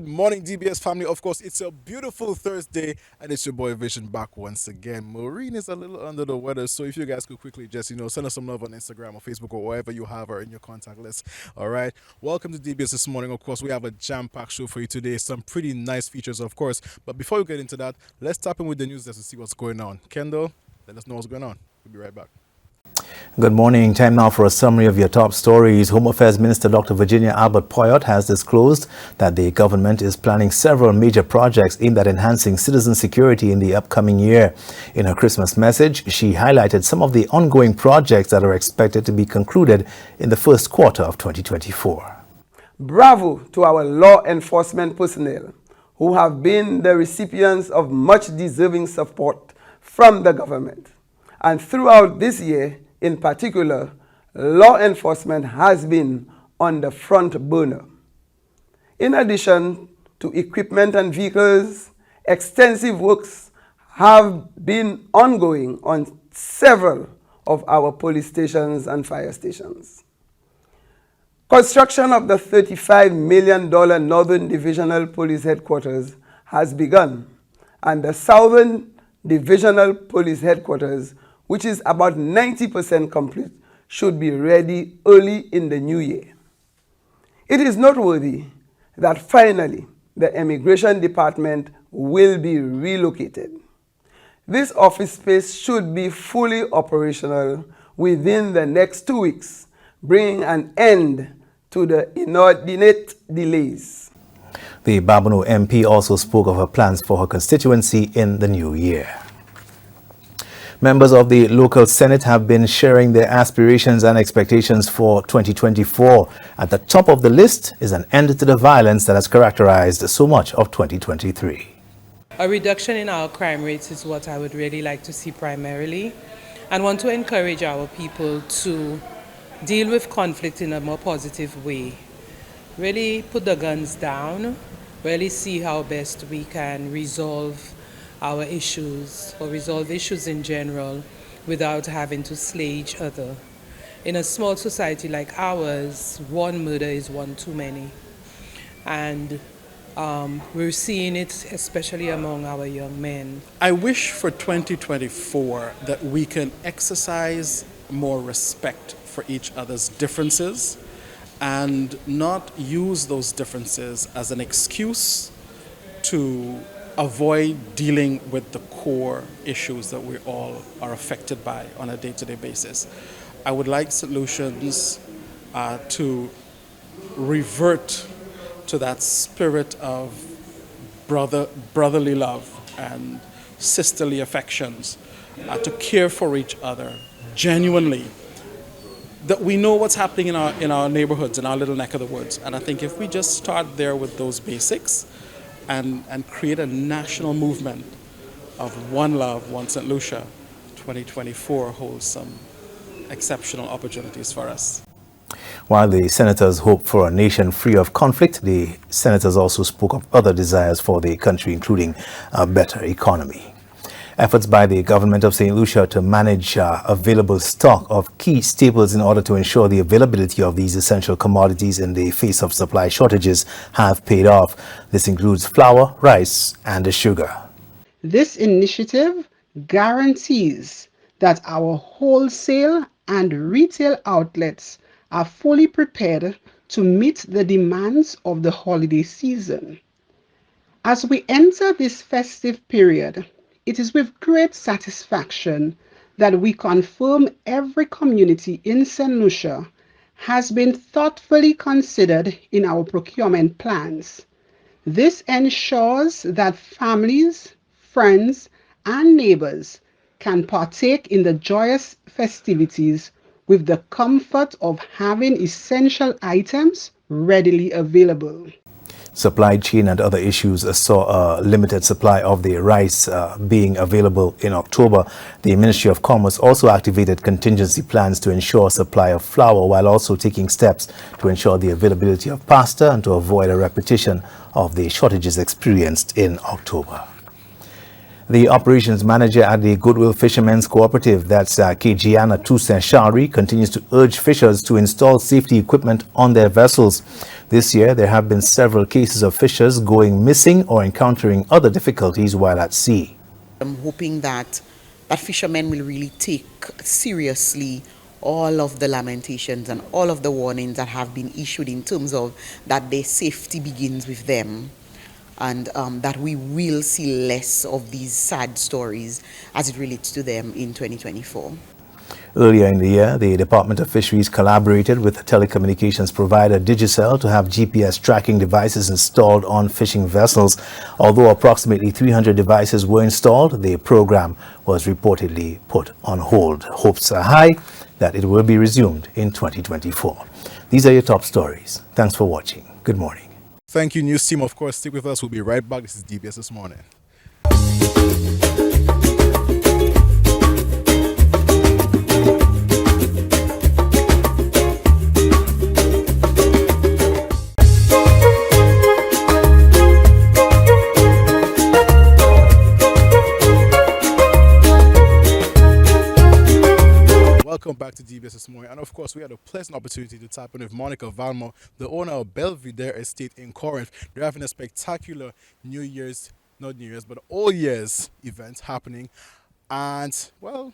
Good morning, DBS family. Of course, it's a beautiful Thursday, and it's your boy Vision back once again. Maureen is a little under the weather, so if you guys could quickly just, send us some love on Instagram or Facebook or wherever you have her in your contact list. All right. Welcome to DBS this morning. Of course, we have a jam-packed show for you today. Some pretty nice features, of course. But before we get into that, let's tap in with the news just to see what's going on. Kendall, let us know what's going on. We'll be right back. Good morning. Time now for a summary of your top stories. Home Affairs Minister Dr. Virginia Albert Poyot has disclosed that the government is planning several major projects aimed at enhancing citizen security in the upcoming year. In her Christmas message, she highlighted some of the ongoing projects that are expected to be concluded in the first quarter of 2024. Bravo to our law enforcement personnel who have been the recipients of much deserving support from the government. And throughout this year, in particular, law enforcement has been on the front burner. In addition to equipment and vehicles, extensive works have been ongoing on several of our police stations and fire stations. Construction of the $35 million Northern Divisional Police Headquarters has begun, and the Southern Divisional Police Headquarters, which is about 90% complete, should be ready early in the new year. It is noteworthy that finally the Immigration Department will be relocated. This office space should be fully operational within the next 2 weeks, bringing an end to the inordinate delays. The Babonneau MP also spoke of her plans for her constituency in the new year. Members of the local Senate have been sharing their aspirations and expectations for 2024. At the top of the list is an end to the violence that has characterized so much of 2023. A reduction in our crime rates is what I would really like to see primarily, and want to encourage our people to deal with conflict in a more positive way. Really put the guns down, really see how best we can resolve our issues or resolve issues in general without having to slay each other. In a small society like ours, one murder is one too many. And we're seeing it especially among our young men. I wish for 2024 that we can exercise more respect for each other's differences and not use those differences as an excuse to avoid dealing with the core issues that we all are affected by on a day-to-day basis. I would like solutions to revert to that spirit of brotherly love and sisterly affections, to care for each other genuinely, that we know what's happening in our neighborhoods, in our little neck of the woods. And I think if we just start there with those basics, and create a national movement of one love, one St. Lucia, 2024 holds some exceptional opportunities for us. While the senators hope for a nation free of conflict, the senators also spoke of other desires for the country, including a better economy. Efforts by the government of St. Lucia to manage available stock of key staples in order to ensure the availability of these essential commodities in the face of supply shortages have paid off. This includes flour, rice, and sugar. This initiative guarantees that our wholesale and retail outlets are fully prepared to meet the demands of the holiday season. As we enter this festive period, it is with great satisfaction that we confirm every community in St. Lucia has been thoughtfully considered in our procurement plans. This ensures that families, friends, and neighbors can partake in the joyous festivities with the comfort of having essential items readily available. Supply chain and other issues saw a limited supply of the rice being available in October. The Ministry of Commerce also activated contingency plans to ensure supply of flour, while also taking steps to ensure the availability of pasta and to avoid a repetition of the shortages experienced in October. The operations manager at the Goodwill Fishermen's Cooperative, that's Kijiana Tosa Shari, continues to urge fishers to install safety equipment on their vessels. This year, there have been several cases of fishers going missing or encountering other difficulties while at sea. I'm hoping that fishermen will really take seriously all of the lamentations and all of the warnings that have been issued in terms of that their safety begins with them, and that we will see less of these sad stories as it relates to them in 2024. Earlier in the year, the Department of Fisheries collaborated with telecommunications provider Digicel to have GPS tracking devices installed on fishing vessels. Although approximately 300 devices were installed, the program was reportedly put on hold. Hopes are high that it will be resumed in 2024. These are your top stories. Thanks for watching. Good morning. Thank you, news team. Of course, stick with us. We'll be right back. This is DBS This Morning. Welcome back to DBS This Morning. And of course, we had a pleasant opportunity to tap in with Monica Valmore, the owner of Belvedere Estate in Corinth. They're having a spectacular but all year's event happening. And, well,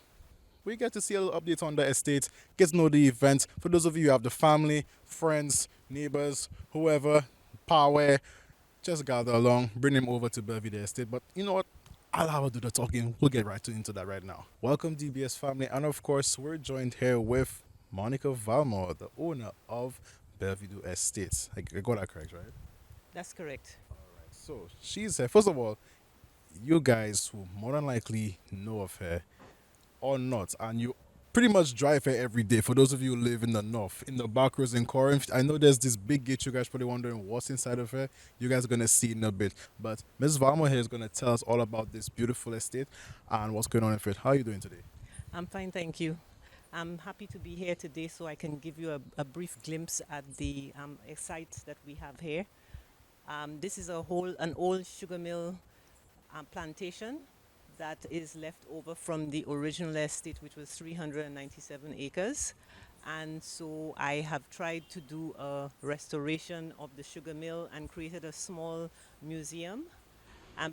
we get to see a little update on the estate, get to know the event. For those of you who have the family, friends, neighbors, whoever, power, just gather along, bring them over to Belvedere Estate. But you know what? I'll have to do the talking. We'll get right into that right now. Welcome, DBS family. And of course, we're joined here with Monica Valmore, the owner of Belvedere Estate. I got that correct, right? That's correct. So she's here. First of all, you guys will more than likely know of her or not, and you pretty much drive her every day. For those of you who live in the north, in the back roads in Corinth, I know there's this big gate. You guys probably wondering what's inside of her. You guys are gonna see in a bit. But Ms. Valmore here is gonna tell us all about this beautiful estate and what's going on in it. How are you doing today? I'm fine, thank you. I'm happy to be here today so I can give you a brief glimpse at the site that we have here. This is an old sugar mill plantation that is left over from the original estate, which was 397 acres. And so I have tried to do a restoration of the sugar mill and created a small museum.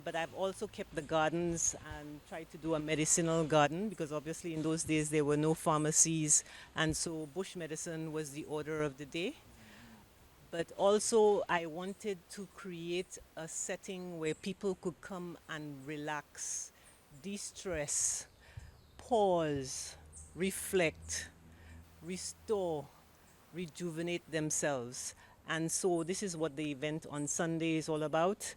But I've also kept the gardens and tried to do a medicinal garden, because obviously in those days there were no pharmacies, and so bush medicine was the order of the day. But also I wanted to create a setting where people could come and relax, de-stress, pause, reflect, restore, rejuvenate themselves. And so this is what the event on Sunday is all about.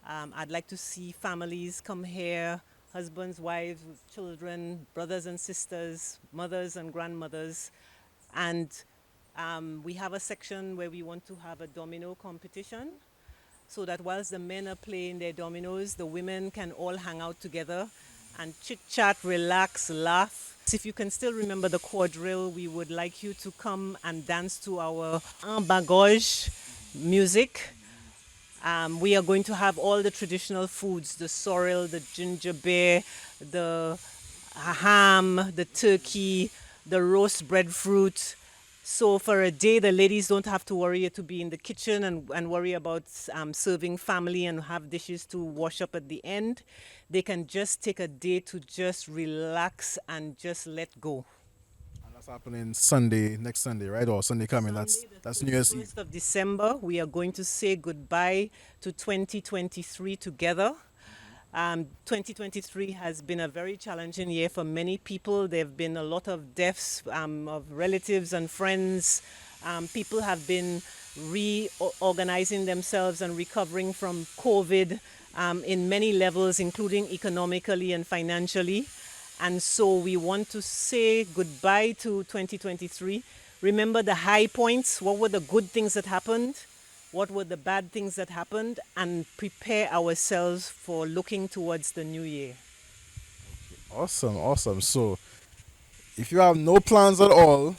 I'd like to see families come here, husbands, wives, children, brothers and sisters, mothers and grandmothers. And we have a section where we want to have a domino competition, so that whilst the men are playing their dominoes, the women can all hang out together and chit-chat, relax, laugh. If you can still remember the quadrille, we would like you to come and dance to our en bagage music. We are going to have all the traditional foods, the sorrel, the ginger beer, the ham, the turkey, the roast breadfruit. So for a day, the ladies don't have to worry to be in the kitchen and worry about serving family and have dishes to wash up at the end. They can just take a day to just relax and just let go. And that's happening next Sunday, right? Or Sunday coming. That's New Year's Eve. 1st of December, we are going to say goodbye to 2023 together. 2023 has been a very challenging year for many people. There have been a lot of deaths of relatives and friends. People have been reorganizing themselves and recovering from COVID in many levels, including economically and financially. And so we want to say goodbye to 2023. Remember the high points. What were the good things that happened? What were the bad things that happened? And prepare ourselves for looking towards the new year. Awesome. So, if you have no plans at all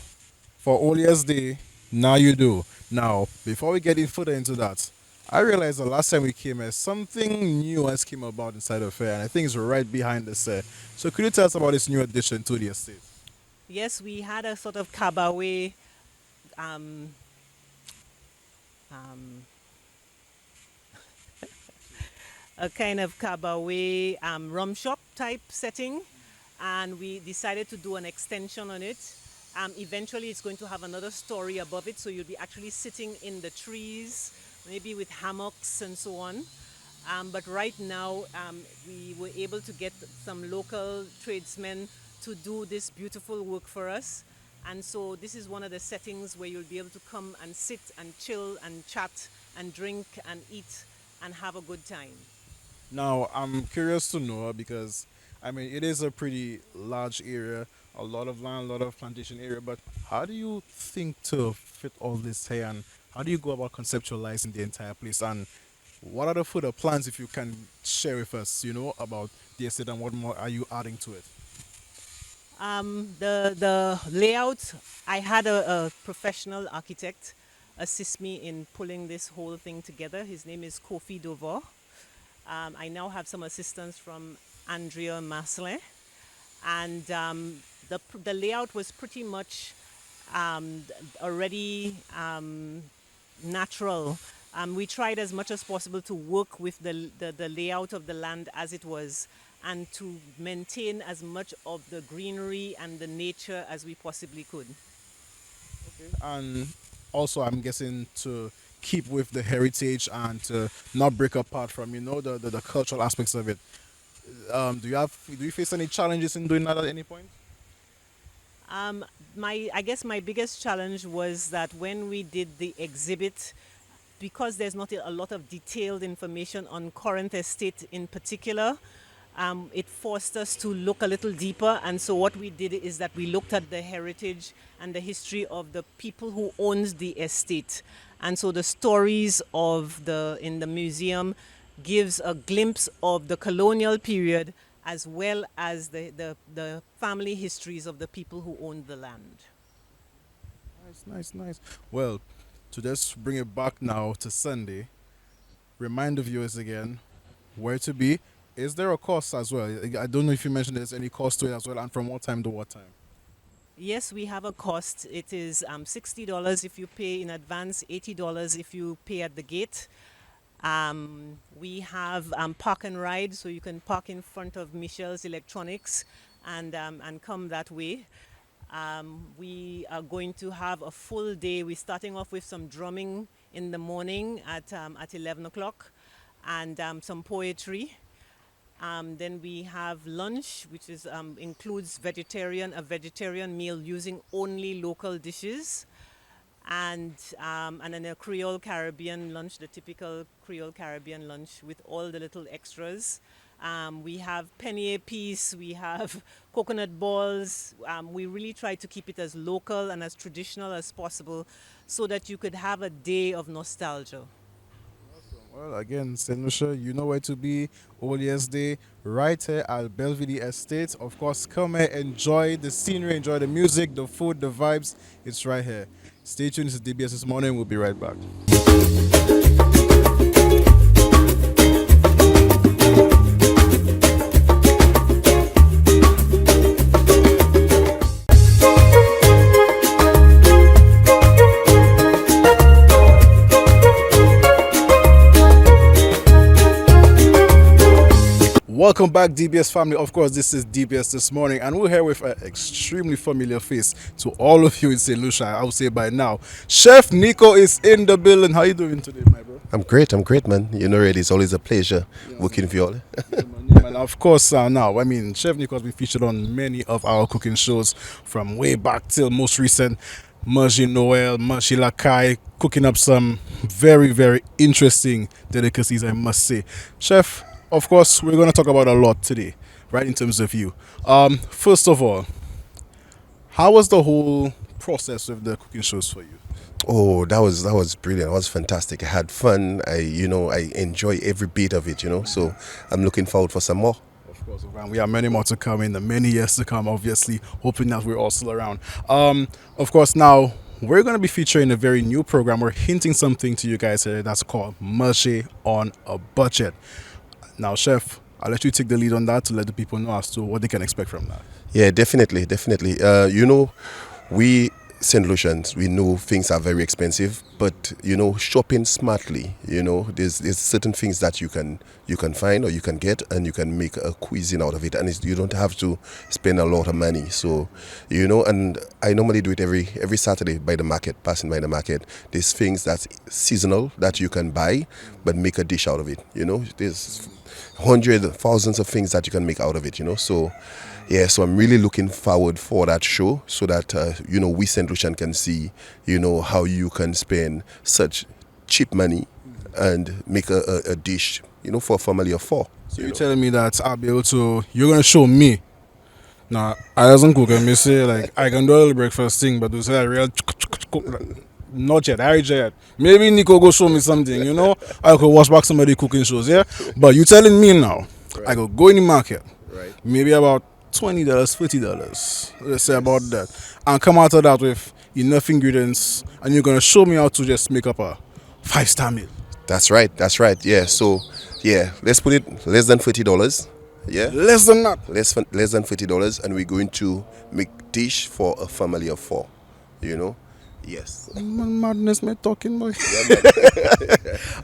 for All Year's Day, now you do. Now, before we get in further into that, I realized the last time we came here, something new has came about inside the fair, and I think it's right behind us here. So could you tell us about this new addition to the estate? Yes, we had a sort of cabaret, um, um, a kind of cabaret rum shop type setting, and we decided to do an extension on it. Eventually, it's going to have another story above it, so you'll be actually sitting in the trees, maybe with hammocks and so on. But right now, we were able to get some local tradesmen to do this beautiful work for us. And so this is one of the settings where you'll be able to come and sit and chill and chat and drink and eat and have a good time. Now, I'm curious to know because I mean it is a pretty large area, a lot of land, a lot of plantation area. But how do you think to fit all this here, and how do you go about conceptualizing the entire place? And what are the further plans, if you can share with us, about the estate and what more are you adding to it? The layout, I had a professional architect assist me in pulling this whole thing together. His name is Kofi Dover. I now have some assistance from Andrea Maslin, and the layout was pretty much um, already natural. We tried as much as possible to work with the layout of the land as it was and to maintain as much of the greenery and the nature as we possibly could. And also, I'm guessing to keep with the heritage and to not break apart from the cultural aspects of it. Do you face any challenges in doing that at any point? Um, I guess my biggest challenge was that when we did the exhibit, because there's not a lot of detailed information on current estate in particular, it forced us to look a little deeper. And so what we did is that we looked at the heritage and the history of the people who owns the estate. And so the stories of in the museum gives a glimpse of the colonial period as well as the family histories of the people who owned the land. Nice, nice, nice. Well, to just bring it back now to Sunday, remind the viewers again where to be. Is there a cost as well? I don't know if you mentioned there's any cost to it as well, and from what time to what time? Yes, we have a cost. It is $60 if you pay in advance, $80 if you pay at the gate. We have park and ride, so you can park in front of Michelle's Electronics and come that way. We are going to have a full day. We're starting off with some drumming in the morning at 11 o'clock and some poetry. Then we have lunch, which is includes a vegetarian meal using only local dishes, and then a Creole Caribbean lunch, the typical Creole Caribbean lunch with all the little extras. We have penne piece, we have coconut balls. We really try to keep it as local and as traditional as possible so that you could have a day of nostalgia. Well, again, St. Lucia, you know where to be. All yes day, right here at Belvedere Estate. Of course, come here, enjoy the scenery, enjoy the music, the food, the vibes. It's right here. Stay tuned. This is DBS This Morning. We'll be right back. Welcome back, DBS family. Of course, this is DBS This Morning, and we're here with an extremely familiar face to all of you in St. Lucia. I would say by now, Chef Nico is in the building. How you doing today, my bro? I'm great, man. You know, really, it's always a pleasure working with you all. And of course, now, I mean, Chef Nico has been featured on many of our cooking shows from way back till most recent. Maji Noel, Maji Lakai, cooking up some very, very interesting delicacies, I must say. Chef, of course, we're going to talk about a lot today, right, in terms of you. First of all, how was the whole process of the cooking shows for you? Oh, that was brilliant. That was fantastic. I had fun. I enjoy every bit of it. So I'm looking forward for some more. Of course, and we have many more to come in the many years to come. Obviously, hoping that we're all still around. Of course, now we're going to be featuring a very new program. We're hinting something to you guys here that's called Marché on a Budget. Now, Chef, I'll let you take the lead on that to let the people know as to what they can expect from that. Yeah, definitely. We St. Lucians, we know things are very expensive, but shopping smartly, there's certain things that you can find or you can get, and you can make a cuisine out of it, and you don't have to spend a lot of money. So, and I normally do it every Saturday by the market, passing by the market. There's things that's seasonal that you can buy, but make a dish out of it. There's hundreds, thousands of things that you can make out of it. So. Yeah, so I'm really looking forward for that show, so that we St. Lucian can see how you can spend such cheap money and make a dish for a family of 4. So you're telling me that I'll be able to, you're going to show me. Now, I doesn't cook, and me say, like, I can do a little breakfast thing, but to say a real not yet, I yet. Maybe Nico go show me something, I could watch back some of the cooking shows, yeah? But you telling me now, I could go in the market, maybe about $20, $50, let's say about that, and come out of that with enough ingredients, and you're going to show me how to just make up a 5-star meal. That's right. Yeah, so, let's put it less than $30. Yeah, less than that. Less than $30, and we're going to make dish for a family of 4. Yes. Madness, me talking about.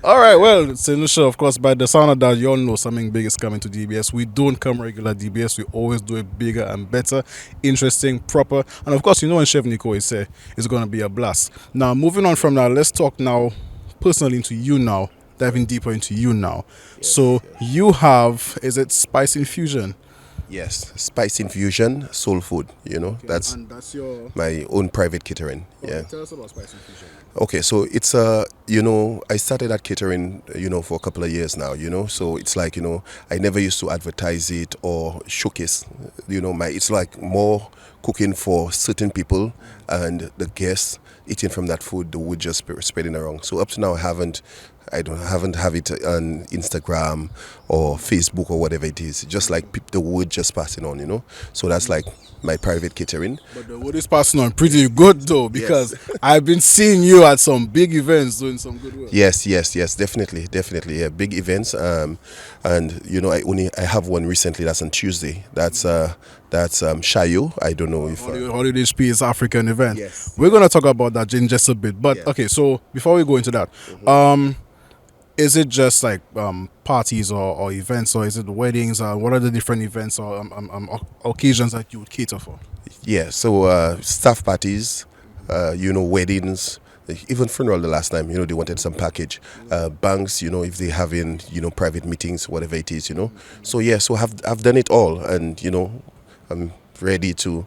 All right, well, St. Lucia, of course, by the sound of that, you all know something big is coming to DBS. We don't come regular DBS. We always do it bigger and better, interesting, proper. And of course, when Chef Nico is here, it's going to be a blast. Now, moving on from that, let's talk now personally into you now, diving deeper into you now. Yes, so you have, is it Spice Infusion? Yes, Spice Infusion, soul food, Okay, that's your my own private catering. Okay, yeah. Tell us about Spice Infusion. Okay, so it's I started that catering, for a couple of years now, so it's like, I never used to advertise it or showcase, it's like more cooking for certain people, and the guests eating from that food, the wood just spreading around. So up to now, I haven't have it on Instagram or Facebook or whatever it is. Just like the wood just passing on, So that's like my private catering. But the wood is passing on pretty good though, because yes. I've been seeing you at some big events doing some good work. Yes, definitely, yeah, big events. And I have one recently that's on Tuesday. That's Shayo. I don't know if Holiday HP is African event. Yes. We're gonna talk about that in just a bit. But okay, so before we go into that, is it just like parties or events, or is it weddings? What are the different events or occasions that you would cater for? Yeah, so staff parties, weddings, even funeral the last time, they wanted some package. Banks, if they having, private meetings, whatever it is, So yeah, so I've done it all, and I'm ready to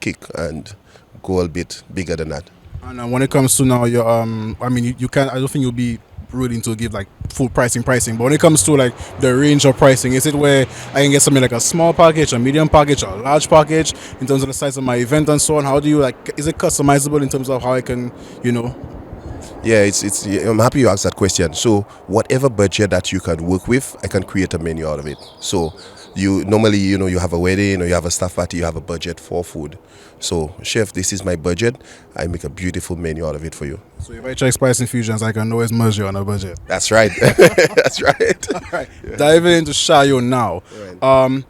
kick and go a bit bigger than that. And when it comes to now, your you can't. I don't think you'll be willing to give like full pricing. But when it comes to like the range of pricing, is it where I can get something like a small package, a medium package, or a large package in terms of the size of my event and so on? How do you is it customizable in terms of how I can, Yeah, it's. I'm happy you asked that question. So whatever budget that you can work with, I can create a menu out of it. So you normally, you have a wedding or you have a staff party, you have a budget for food. So, chef, this is my budget. I make a beautiful menu out of it for you. So if I check Spice Infusions, I can know it's measure on a budget. That's right. That's right. All right. Yeah. Diving into Shayo now. Right.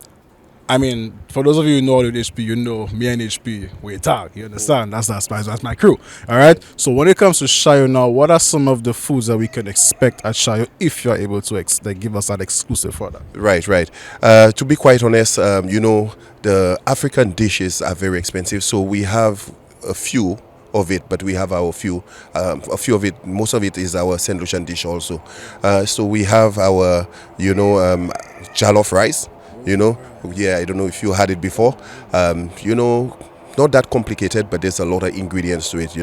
For those of you who know with HP, me and HP, we talk. You understand? That's that Spice. That's my crew. All right. So when it comes to Shayo now, what are some of the foods that we can expect at Shayo if you're able to give us that exclusive for that? Right. To be quite honest, the African dishes are very expensive. So we have a few of it, but we have a few of it. Most of it is our St. Lucian dish also. So we have our, jollof rice. I don't know if you had it before. Not that complicated, but there's a lot of ingredients to it,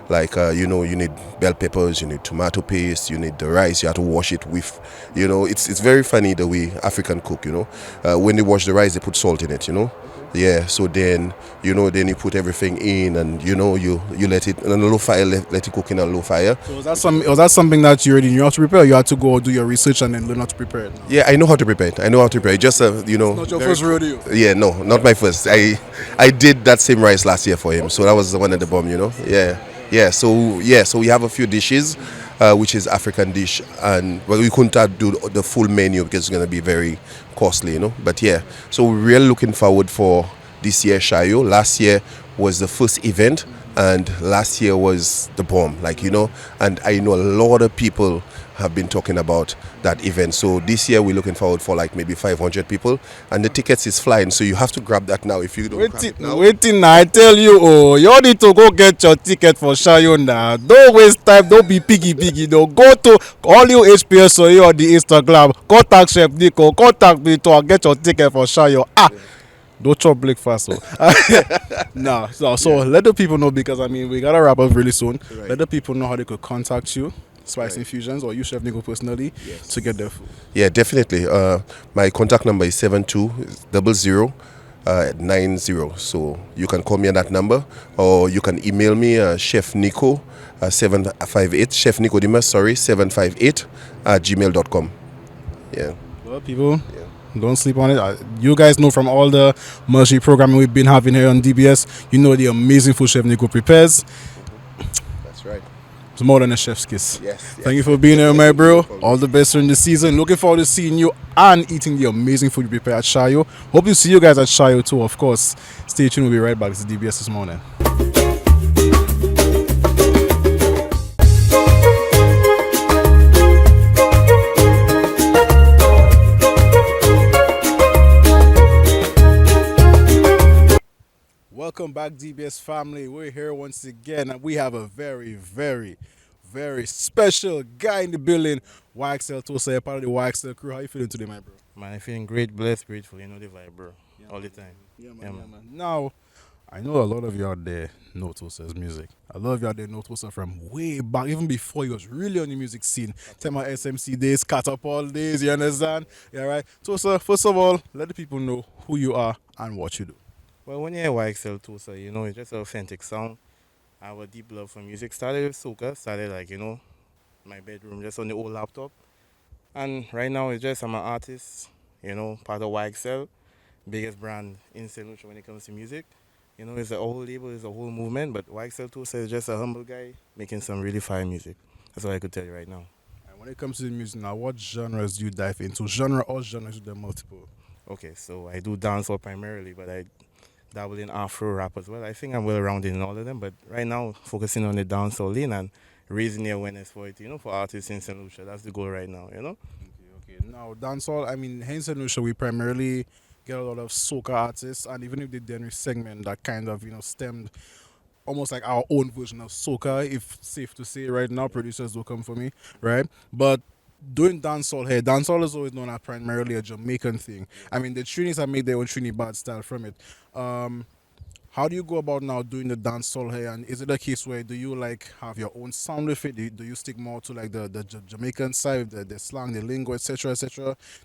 like you need bell peppers, you need tomato paste, you need the rice, you have to wash it with, it's very funny the way African cook, when they wash the rice, they put salt in it, Yeah, so then you put everything in, and you let it on a low fire, let it cook in a low fire. So was that something that you already knew how to prepare, or you had to go do your research and then learn how to prepare it? Yeah, I know how to prepare it. Just It's not your first rodeo. Yeah, no, not my first. I did that same rice last year for him, so that was the one at the bomb, Yeah. So we have a few dishes, which is African dish, and well, we couldn't do the full menu because it's gonna be very costly, you know. But yeah, so we're really looking forward for this year Shayo. Last year was the first event, and last year was the bomb, like you know. And I know a lot of people have been talking about that event. So this year we're looking forward for like maybe 500 people, and the tickets is flying. So you have to grab that now. If you don't grab it now, Waiting, I tell you, oh, you need to go get your ticket for Shayo now. Don't waste time, don't be piggy. No, go to all you HPS or you on the Instagram, contact Chef Nico, contact me to get your ticket for Shayo. Don't chop breakfast, so. No, so let the people know because I mean we gotta wrap up really soon. Right. Let the people know how they could contact you, Spice Right. Infusions, or you, Chef Nico, personally, to get their food. yeah, definitely. My contact number is 7200 90. So you can call me on that number, or you can email me Chef Nico 758 Chef Nicodemus 758 at gmail.com. Yeah. Well, people, don't sleep on it. You guys know from all the mercy programming we've been having here on DBS, you know the amazing food Chef Nico prepares. That's right. It's more than a chef's kiss. Yes. Thank you for being here, my bro. All the best during the season. Looking forward to seeing you and eating the amazing food you prepare at Shayo. Hope to see you guys at Shayo too, of course. Stay tuned. We'll be right back. This is DBS This Morning. Welcome back, DBS family. We're here once again, and we have a very special guy in the building. YXL Tosa, a part of the YXL crew. How you feeling today, my bro? Man, I'm feeling great, blessed, grateful. You know the vibe, bro. All the time. Yeah, man. Yeah, Yeah, man. man. Now, I know a lot of you out there know Tosa's music. A lot of you out there know Tosa from way back, even before he was really on the music scene. Tell my SMC days, Catapult days, you understand? Yeah, right? Tosa, first of all, let the people know who you are and what you do. Well, when you hear YXL Tosa, you know, it's just an authentic sound. I have a deep love for music. Started with soca, started like, you know, my bedroom, just on the old laptop. And right now, it's just, I'm an artist, you know, part of YXL, biggest brand in St. Lucia when it comes to music. You know, it's a whole label, it's a whole movement, but YXL Tosa is just a humble guy making some really fine music. That's all I could tell you right now. And when it comes to the music now, what genres do you dive into? Genre or genres, there are multiple? Okay, so I do dancehall primarily, but I dabble in Afro rap as well. I think I'm well rounded in all of them, but right now focusing on the dancehall lane and raising the awareness for it, you know, for artists in St. Lucia. That's the goal right now, you know. Okay. Now, dancehall, I mean, hence in Lucia, we primarily get a lot of soca artists, and even if they did a segment that kind of, stemmed almost like our own version of soca, if safe to say right now, producers will come for me, right? But doing dancehall here, dancehall is always known as primarily a Jamaican thing. I mean, the Trinis have made their own Trinidad style from it. How do you go about now doing the dancehall here? And is it a case where do you like have your own sound with it? Do you stick more to like the Jamaican side, the slang, the lingo, etc.,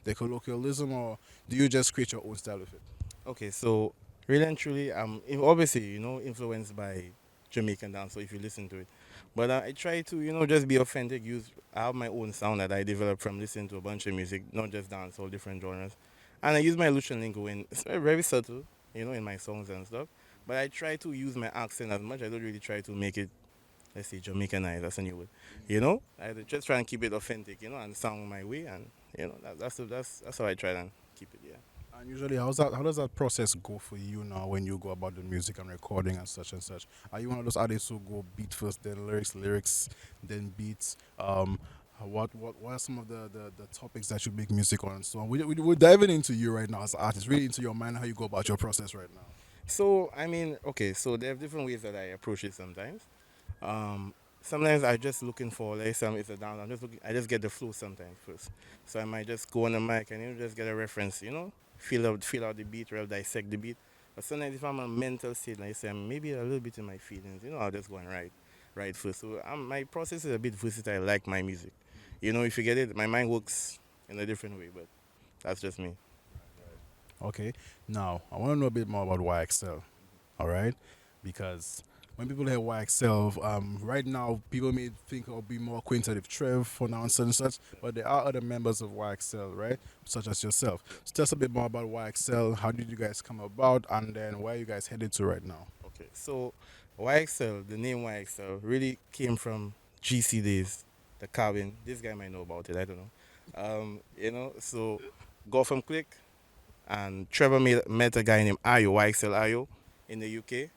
the colloquialism, or do you just create your own style with it? Okay, so really and truly, obviously, you know, influenced by Jamaican dance, so if you listen to it. But I try to, you know, just be authentic, I have my own sound that I developed from listening to a bunch of music, not just dance, all different genres. And I use my Lucian lingo, and it's very subtle, you know, in my songs and stuff. But I try to use my accent as much. I don't really try to make it, let's say, Jamaicanized, that's a new word. You know, I just try and keep it authentic, you know, and sound my way. And, you know, that's how I try and keep it, yeah. And usually, how does that process go for you now when you go about the music and recording and such and such? Are you one of those artists who go beat first, then lyrics, then beats? What are some of the topics that you make music on and so on? We're diving into you right now as an artist, really into your mind, how you go about your process right now. So, I mean, okay, so there are different ways that I approach it sometimes. Sometimes I just looking for, like, some it's a down. I just get the flow sometimes first. So I might just go on the mic and, you know, just get a reference, you know, feel out the beat, or dissect the beat. But sometimes if I'm a mental state, like I say, I'm maybe a little bit in my feelings, you know, I'll just go and write first. So my process is a bit versatile, like my music. You know, if you get it, my mind works in a different way, but that's just me. Okay, now I want to know a bit more about YXL. All right, because when people hear YXL, right now people may think I'll be more acquainted with Trev for now and such, but there are other members of YXL, right, such as yourself. So tell us a bit more about YXL. How did you guys come about, and then where are you guys headed to right now? Okay. So YXL, the name YXL, really came from GC days, the cabin. This guy might know about it. I don't know. So Gotham Click and Trevor met a guy named Ayo, YXL Ayo, in the UK,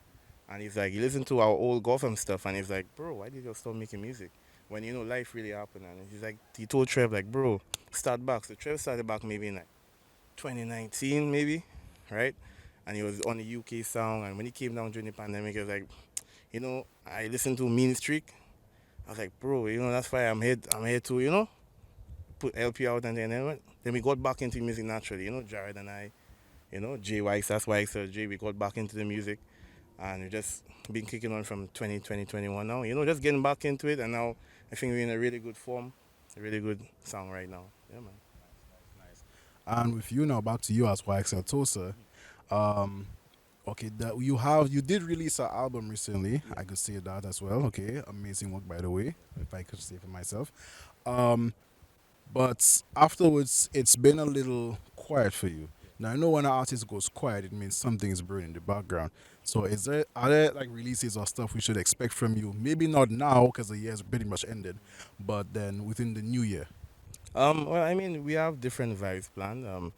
and he's like, he listened to our old Gotham stuff, and he's like, bro, why did you stop making music when life really happened? And he's like, he told Trev like, bro, start back. So Trev started back maybe in like 2019, maybe, right? And he was on the UK sound, and when he came down during the pandemic, he was like, I listened to Mean Streak. I was like, bro, that's why I'm here to, put LP out, and then we got back into music naturally, Jared and I, JYX, that's why J, we got back into the music, and we just been kicking on from 2021 now, just getting back into it, and now I think we're in a really good form, a really good sound right now. Yeah, man. And with you now, back to you as YXL Tosa. Okay, that you did release an album recently. I could say that as well. Okay, amazing work by the way, if I could say for myself. But afterwards, it's been a little quiet for you. Now I know when an artist goes quiet, it means something is brewing in the background. So are there like releases or stuff we should expect from you? Maybe not now because the year's pretty much ended, but then within the new year. Well, I mean, we have different vibes planned.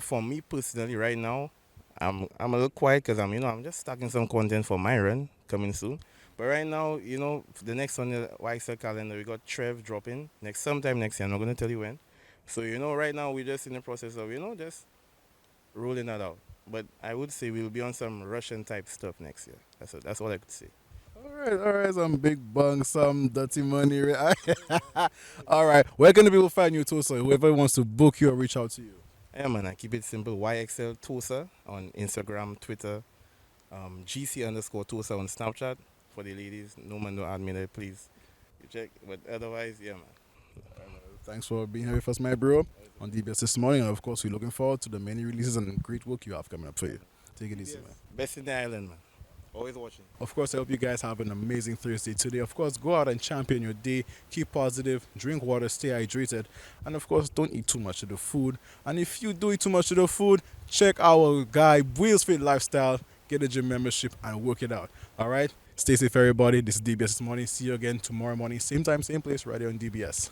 For me personally, right now, I'm a little quiet because I'm just stacking some content for my run coming soon. But right now, the next on the YXL calendar, we got Trev dropping sometime next year. I'm not gonna tell you when. So right now we're just in the process of just rolling that out. But I would say we'll be on some Russian type stuff next year. That's all I could say. All right, some big bang, some dirty money. All right, where can the people find you, Tosa? Whoever wants to book you or reach out to you. Yeah, man, I keep it simple. YXL Tosa on Instagram, Twitter, GC underscore Tosa on Snapchat for the ladies. No man, no admin there, please. You check. But otherwise, yeah, man. Thanks for being here with us, my bro, on DBS this morning. And of course, we're looking forward to the many releases and great work you have coming up for you. Take it easy, man. Best in the island, man. Always watching. Of course, I hope you guys have an amazing Thursday today. Of course, go out and champion your day. Keep positive, drink water, stay hydrated. And of course, don't eat too much of the food. And if you do eat too much of the food, check our guy, Wheels Fit Lifestyle. Get a gym membership and work it out. All right? Stay safe, everybody. This is DBS this morning. See you again tomorrow morning. Same time, same place, right here on DBS.